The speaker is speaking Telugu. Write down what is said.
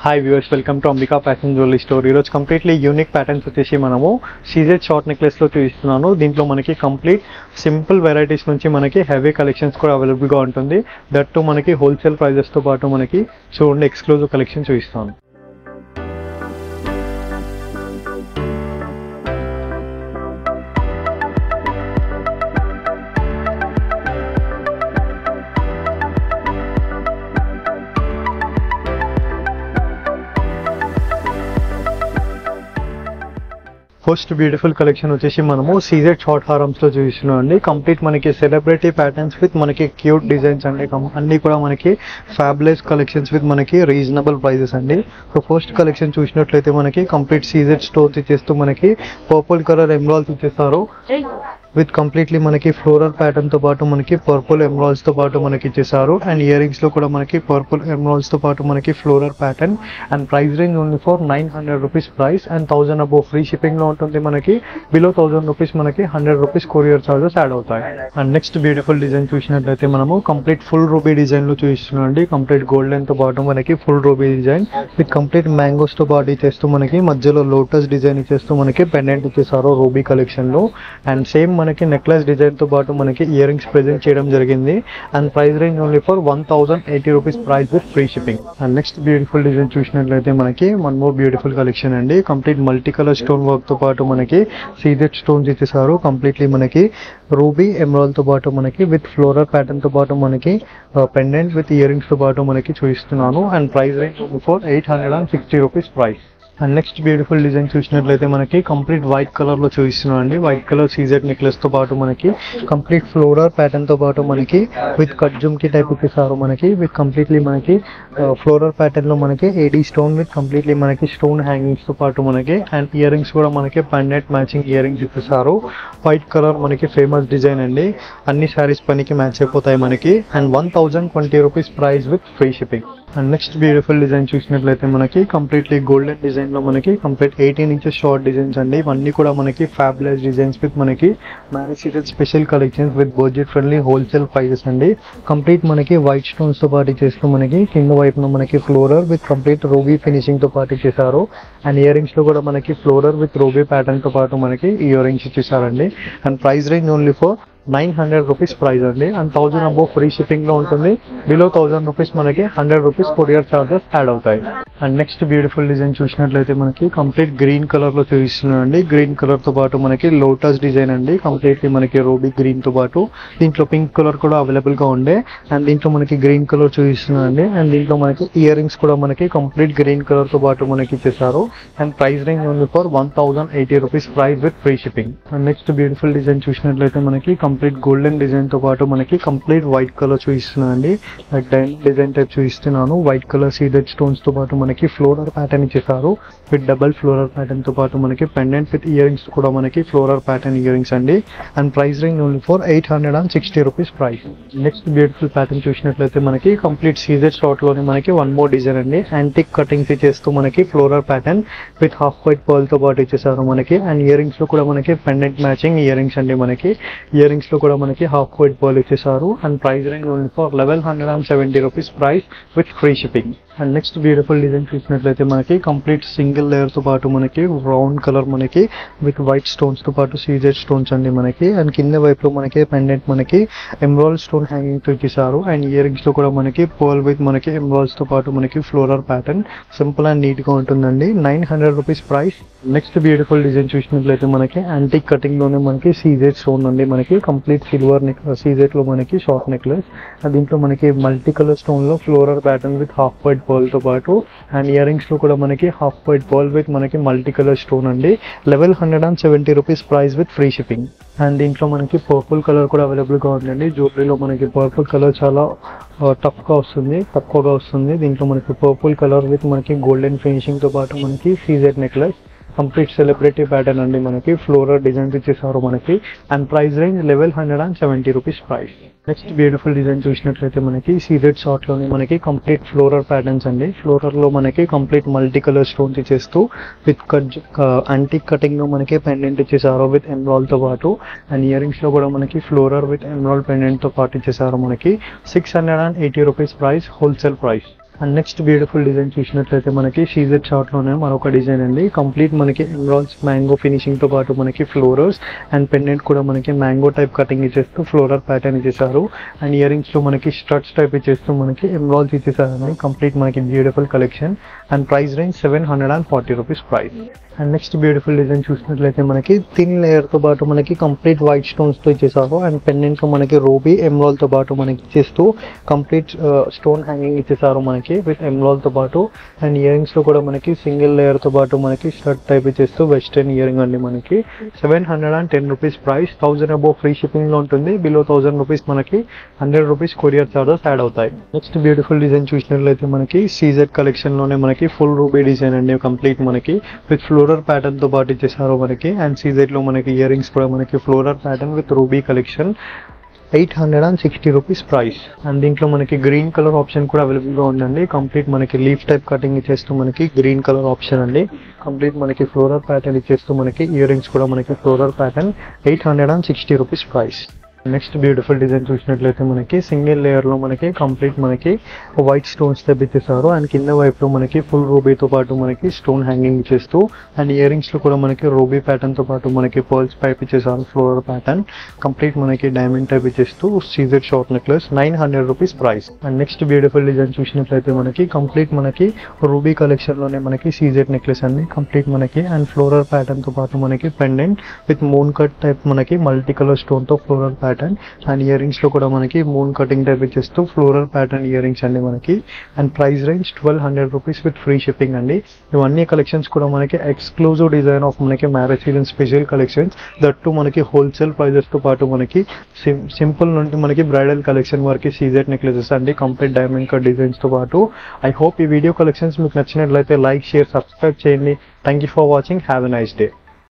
Hi viewers, welcome to Ambika fashion jewellery store. ఈరోజు కంప్లీట్లీ యూనిక్ ప్యాటర్న్స్ వచ్చేసి మనము సీజెడ్ షార్ట్ నెక్లెస్లో చూపిస్తున్నాను. దీంట్లో మనకి కంప్లీట్ సింపుల్ వెరైటీస్ నుంచి మనకి హెవీ కలెక్షన్స్ కూడా అవైలబుల్గా ఉంటుంది. దట్టు మనకి హోల్సేల్ ప్రైజెస్తో పాటు మనకి చూడండి ఎక్స్క్లూజివ్ కలెక్షన్ చూపిస్తాను. ఫస్ట్ బ్యూటిఫుల్ కలెక్షన్ వచ్చేసి మనము సీజెడ్ షార్ట్ హారమ్స్ లో చూపిస్తున్నాం అండి. కంప్లీట్ మనకి సెలబ్రిటీ ప్యాటర్న్స్ విత్ మనకి క్యూట్ డిజైన్స్ అండి. అన్ని కూడా మనకి ఫ్యాబులస్ కలెక్షన్స్ విత్ మనకి రీజనబుల్ ప్రైజెస్ అండి. సో ఫస్ట్ కలెక్షన్ చూసినట్లయితే మనకి కంప్లీట్ సీజెడ్ స్టోన్స్ ఇచ్చేస్తూ మనకి పర్పుల్ కలర్ ఎమరాల్డ్స్ ఇచ్చేస్తారు విత్ కంప్లీట్లీ మనకి ఫ్లోరల్ ప్యాటర్న్ తో పాటు మనకి పర్పుల్ ఎమరాల్డ్స్ తో పాటు మనకి ఇచ్చేసారు. అండ్ ఇయర్ రింగ్స్ లో కూడా మనకి పర్పుల్ ఎమరాల్డ్స్ తో పాటు మనకి floral pattern. And price range only for 900 rupees price and 1000 above free shipping లో ఉంటుంది. మనకి బిలో 1000 రూపీస్ మనకి 100 రూపీస్ కొరియర్ చార్జెస్ యాడ్ అవుతాయి. అండ్ నెక్స్ట్ బ్యూటిఫుల్ డిజైన్ చూసినట్లయితే మనము కంప్లీట్ ఫుల్ రూబీ డిజైన్ లో చూపిస్తున్నాం అండి. కంప్లీట్ గోల్డెన్ తో పాటు మనకి full ruby design with complete mangoes తో పాటు ఇచ్చేస్తూ మనకి మధ్యలో లోటస్ డిజైన్ ఇచ్చేస్తూ మనకి పెండెంట్ ఇచ్చేసారు రూబీ కలెక్షన్ లో. అండ్ సేమ్ మనకి నెక్లెస్ డిజైన్ తో పాటు మనకి ఇయర్ రింగ్స్ ప్రెజెంట్ చేయడం జరిగింది. And price range only for 1080 rupees price with free shipping. And next beautiful design చూసినట్లయితే మనకి వన్ మోర్ బ్యూటిఫుల్ కలెక్షన్ అండి. Complete multi colour stone work తో పాటు మనకి సీజెడ్ స్టోన్స్ ఇచ్చేసారు. కంప్లీట్లీ మనకి రూబీ ఎమరాల్డ్ తో పాటు మనకి విత్ ఫ్లోరల్ ప్యాటర్న్ తో పాటు మనకి పెండెంట్ విత్ ఇయర్ రింగ్స్ తో పాటు మనకి చూపిస్తున్నాను. And price range only for 860 rupees price. And next beautiful design చూసినట్లయితే మనకి కంప్లీట్ వైట్ కలర్ లో చూపిస్తున్నాం అండి. వైట్ కలర్ సీజెడ్ నెక్లెస్ తో పాటు మనకి కంప్లీట్ ఫ్లోరల్ ప్యాటర్న్ తో పాటు మనకి విత్ కట్ జుమ్కి టైప్ ఇచ్చేసారు. మనకి విత్ కంప్లీట్లీ మనకి ఫ్లోరల్ ప్యాటర్న్ లో మనకి ఏడీ స్టోన్ విత్ కంప్లీట్లీ మనకి స్టోన్ హ్యాంగింగ్స్ తో పాటు మనకి అండ్ ఇయర్ రింగ్స్ కూడా మనకి పెండెంట్ మ్యాచింగ్ ఇయర్ రింగ్స్ ఇచ్చేసారు. వైట్ కలర్ మనకి ఫేమస్ డిజైన్ అండి. అన్ని శారీస్ పనికి మ్యాచ్ అయిపోతాయి మనకి. And 1020 rupees price with free shipping. And next beautiful design చూసినట్లయితే మనకి కంప్లీట్లీ గోల్డెన్ డిజైన్ లో మనకి కంప్లీట్ 18 ఇంచెస్ షార్ట్ డిజైన్స్ అండి. ఇవన్నీ కూడా మనకి ఫ్యాబులస్ డిజైన్స్ విత్ మనకి marriage season special collections with budget friendly wholesale prices అండి. కంప్లీట్ మనకి వైట్ స్టోన్స్ తో పాటు చేస్తూ మనకి కింద వైపున మనకి floral with complete ruby finishing తో పాటు ఇచ్చేసారు. అండ్ ఇయర్ రింగ్స్ లో కూడా మనకి ఫ్లోరల్ విత్ రూబీ ప్యాటర్న్ తో పాటు మనకి ఇయర్ రింగ్స్ ఇచ్చేసారండి. And price range only for 900 rupees price అండి. అండ్ 1000 అబోవ్ ఫ్రీ షిప్పింగ్ లో ఉంటుంది. బిలో 1000 రూపీస్ మనకి 100 రూపీస్ కొరియర్ చార్జెస్ యాడ్ అవుతాయి. అండ్ నెక్స్ట్ బ్యూటిఫుల్ డిజైన్ చూసినట్లయితే మనకి కంప్లీట్ గ్రీన్ కలర్ లో చూపిస్తున్నాం అండి. గ్రీన్ కలర్ తో పాటు మనకి లోటస్ డిజైన్ అండి. కంప్లీట్లీ మనకి రూబీ గ్రీన్ తో పాటు దీంట్లో పింక్ కలర్ కూడా అవైలబుల్ గా ఉండే. అండ్ దీంట్లో మనకి గ్రీన్ కలర్ చూపిస్తున్నాం అండి. అండ్ దీంట్లో మనకి ఇయర్ రింగ్స్ కూడా మనకి కంప్లీట్ గ్రీన్ కలర్ తో పాటు మనకి ఇచ్చేసారు. And price range only for 1080 rupees price with free shipping. And next beautiful design చూసినట్లయితే మనకి కంప్లీట్ గోల్డెన్ డిజైన్ తో పాటు మనకి కంప్లీట్ వైట్ కలర్ చూపిస్తున్నాను అండి. డైమండ్ డిజైన్ టైప్ చూపిస్తున్నాను. వైట్ కలర్ సీడెడ్ స్టోన్స్ తో పాటు మనకి ఫ్లోరల్ ప్యాటర్న్ ఇచ్చేసారు విత్ డబల్ ఫ్లోరల్ ప్యాటర్న్ తో పాటు మనకి పెండెంట్ విత్ ఇయర్ రింగ్స్ కూడా మనకి ఫ్లోరల్ ప్యాటర్న్ ఇయర్ రింగ్స్ అండి. And price range only for 860 rupees price. Next beautiful pattern చూసినట్లయితే మనకి కంప్లీట్ సీజెడ్ షార్ట్ లోనే మనకి వన్ మోర్ డిజైన్ అండి. యాంటిక్ కటింగ్స్ ఇచ్చేస్తూ మనకి floral pattern with half white pearl తో పాటు ఇచ్చేసారు మనకి. అండ్ ఇయర్ రింగ్స్ లో కూడా మనకి పెండెంట్ మ్యాచింగ్ ఇయర్ రింగ్స్ అండి. మనకి ఇయర్ రింగ్స్ లో కూడా మనకి హాఫ్ వైట్ పర్ల్ ఇచ్చేసారు. And price range only for 1170 rupees price with free shipping. And next beautiful design చూసినట్లయితే మనకి కంప్లీట్ సింగిల్ లేయర్ తో పాటు మనకి రౌండ్ కలర్ మనకి విత్ వైట్ స్టోన్స్ తో పాటు సీజెడ్ స్టోన్స్ అండి మనకి. అండ్ కింద వైపులో మనకి పెండెంట్ మనకి ఎమరాల్డ్ స్టోన్ హ్యాంగింగ్ తో ఇచ్చేసారు. అండ్ ఇయర్ రింగ్స్ లో కూడా మనకి పర్ల్ విత్ మనకి ఎమరాల్డ్స్ తో పాటు మనకి floral pattern simple and neat గా ఉంటుందండి. 900 rupees price. Next beautiful design చూసినట్లయితే మనకి యాంటిక్ కటింగ్ లోనే మనకి సీజెడ్ స్టోన్ అండి. మనకి కంప్లీట్ సిల్వర్ సీజెడ్ లో మనకి షార్ట్ నెక్లెస్. దీంట్లో మనకి మల్టీ కలర్ స్టోన్ లో floral pattern with half white pearl తో పాటు అండ్ ఇయర్ రింగ్స్ లో కూడా మనకి హాఫ్ వైట్ పర్ల్ విత్ మనకి మల్టీ కలర్ స్టోన్ అండి. 1170 rupees price with free shipping. And దీంట్లో మనకి పర్పుల్ కలర్ కూడా అవైలబుల్ గా ఉందండి. జ్యువెలరీలో మనకి పర్పుల్ కలర్ చాలా టఫ్ గా వస్తుంది, తక్కువగా వస్తుంది. దీంట్లో మనకి పర్పుల్ కలర్ విత్ మనకి గోల్డెన్ ఫినిషింగ్ తో పాటు మనకి CZ necklace complete celebrity pattern అండి. మనకి ఫ్లోరల్ డిజైన్స్ ఇచ్చేసారు మనకి. And price range 1170 rupees price. Next beautiful design చూసినట్లయితే మనకి సీజెడ్ షార్ట్ లోనే మనకి కంప్లీట్ ఫ్లోరల్ ప్యాటర్న్స్ అండి. ఫ్లోరల్ లో మనకి కంప్లీట్ మల్టీ కలర్ స్టోన్స్ ఇచ్చేస్తూ విత్ యాంటిక్ కటింగ్ లో మనకి పెండెంట్ ఇచ్చేసారు విత్ ఎమరాల్డ్ తో పాటు. అండ్ ఇయర్ రింగ్స్ లో కూడా మనకి ఫ్లోరల్ విత్ ఎమరాల్డ్ పెండెంట్ తో పాటు ఇచ్చేసారు మనకి. 680 rupees price wholesale price. And next beautiful design చూసినట్లయితే మనకి సీజెడ్ షార్ట్ లోనే మరొక డిజైన్ అండి. కంప్లీట్ మనకి ఎమరాల్డ్స్ మ్యాంగో ఫినిషింగ్ తో పాటు మనకి ఫ్లోరల్స్ అండ్ పెండెంట్ కూడా మనకి మ్యాంగో టైప్ కటింగ్ ఇచ్చేస్తూ ఫ్లోరల్ ప్యాటర్న్ ఇచ్చేసారు. అండ్ ఇయర్ రింగ్స్ లో మనకి స్టడ్స్ టైప్ ఇచ్చేస్తూ మనకి ఎమరాల్డ్స్ ఇచ్చేసారండి. కంప్లీట్ మనకి beautiful collection and price range 740 rupees price. And next beautiful design చూసినట్లయితే మనకి థిన్ లేయర్ తో పాటు మనకి కంప్లీట్ వైట్ స్టోన్స్ తో ఇచ్చేసారు. అండ్ పెండెంట్ లో మనకి రూబీ ఎమరాల్డ్ తో పాటు మనకి ఇచ్చేస్తూ కంప్లీట్ స్టోన్ హ్యాంగింగ్ ఇచ్చేసారు మనకి విత్ ఎమరాల్డ్ తో పాటు. అండ్ ఇయర్ రింగ్స్ లో కూడా మనకి సింగిల్ లేయర్ తో పాటు మనకి స్టడ్ టైప్ ఇచ్చేస్తూ వెస్టర్న్ ఇయర్ రింగ్ అండి మనకి 710 rupees price. 1000 above free shipping లో ఉంటుంది. బిలో 1000 రూపీస్ మనకి 100 రూపీస్ కొరియర్ చార్జెస్ యాడ్ అవుతాయి. నెక్స్ట్ బ్యూటిఫుల్ డిజైన్ చూసినట్లయితే మనకి సీజెడ్ కలెక్షన్ లోనే మనకి ఫుల్ రూబీ డిజైన్ అండి. కంప్లీట్ మనకి విత్ ఫ్లోరల్ ప్యాటర్న్ తో పాటు ఇచ్చేసారు మనకి. అండ్ సీజెడ్ లో మనకి ఇయర్ రింగ్స్ కూడా మనకి floral pattern with ruby collection 860 rupees price. And దీంట్లో మనకి గ్రీన్ కలర్ ఆప్షన్ కూడా అవైలబుల్ గా ఉందండి. కంప్లీట్ మనకి లీఫ్ టైప్ కటింగ్ ఇచ్చేస్తూ మనకి గ్రీన్ కలర్ ఆప్షన్ అండి. కంప్లీట్ మనకి ఫ్లోరల్ ప్యాటర్న్ ఇచ్చేస్తూ మనకి ఇయర్ రింగ్స్ కూడా మనకి floral pattern 860 rupees price. Next beautiful design చూసినట్లయితే మనకి సింగిల్ లేయర్ లో మనకి కంప్లీట్ మనకి వైట్ స్టోన్స్ తెప్పించేసారు. అండ్ కింద వైపులో మనకి ఫుల్ రూబీతో పాటు మనకి స్టోన్ హ్యాంగింగ్ చేస్తూ అండ్ ఇయర్ రింగ్స్ లో కూడా మనకి రూబీ ప్యాటర్న్ తో పాటు మనకి పర్ల్స్ పైప్ ఇచ్చేసారు ఫ్లోరల్ ప్యాటర్న్. కంప్లీట్ మనకి డైమండ్ టైప్ ఇచ్చేస్తూ CZ short necklace 900 rupees price. And next beautiful design చూసినట్లయితే మనకి కంప్లీట్ మనకి రూబీ కలెక్షన్ లోనే మనకి సీజెడ్ నెక్లెస్ అండి. కంప్లీట్ మనకి అండ్ ఫ్లోరల్ ప్యాటర్న్ తో పాటు మనకి pendant with moon cut type మనకి మల్టీ కలర్ స్టోన్ తో floral pattern. And ear rings లో కూడా మనకి మూన్ కటింగ్ టైప్ ఇచ్చేస్తూ ఫ్లోరల్ ప్యాటర్న్ ఇయర్ రింగ్స్ అండి మనకి. And price range 1200 rupees with free shipping అండి. ఇవన్నీ కలెక్షన్స్ కూడా మనకి ఎక్స్క్లూజివ్ డిజైన్ ఆఫ్ మనకి marriage season special collections. That మనకి హోల్సేల్ ప్రైజెస్ తో పాటు మనకి సింపుల్ నుండి మనకి బ్రైడల్ కలెక్షన్ వరకు సీజెడ్ నెక్లెసెస్ అండి. కంప్లీట్ డైమండ్ కట్ డిజైన్స్ తో పాటు. ఐ హోప్ ఈ వీడియో కలెక్షన్స్ మీకు నచ్చినట్లయితే లైక్, షేర్, సబ్స్క్రైబ్ చేయండి. Thank you for watching. Have a nice day.